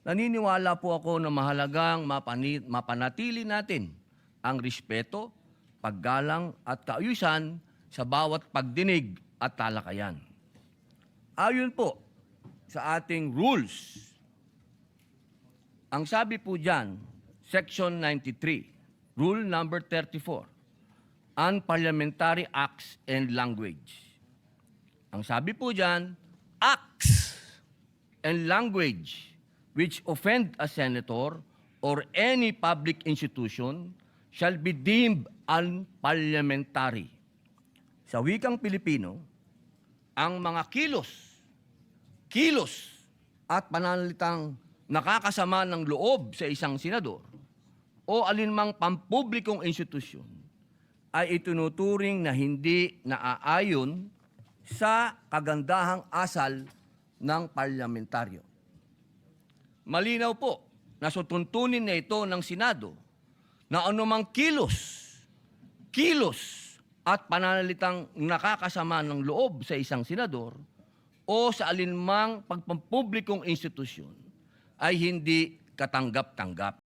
Naniniwala po ako na mahalagang mapanatili natin ang respeto, paggalang at kaayusan sa bawat pagdinig at talakayan. Ayon po sa ating rules, ang sabi po dyan, Section 93, Rule number 34, Unparliamentary Acts and Language. Ang sabi po dyan, acts and language which offend a senator or any public institution shall be deemed unparliamentary. Sa wikang Pilipino, ang mga kilos at pananalitang nakakasama ng loob sa isang senador o alinmang pampublikong institusyon ay itinuturing na hindi naaayon sa kagandahang asal ng parlamentaryo. Malinaw po na sutuntunin na ito ng Senado na anumang kilos at pananalitang nakakasama ng loob sa isang senador o sa alinmang pagpampublikong institusyon ay hindi katanggap-tanggap.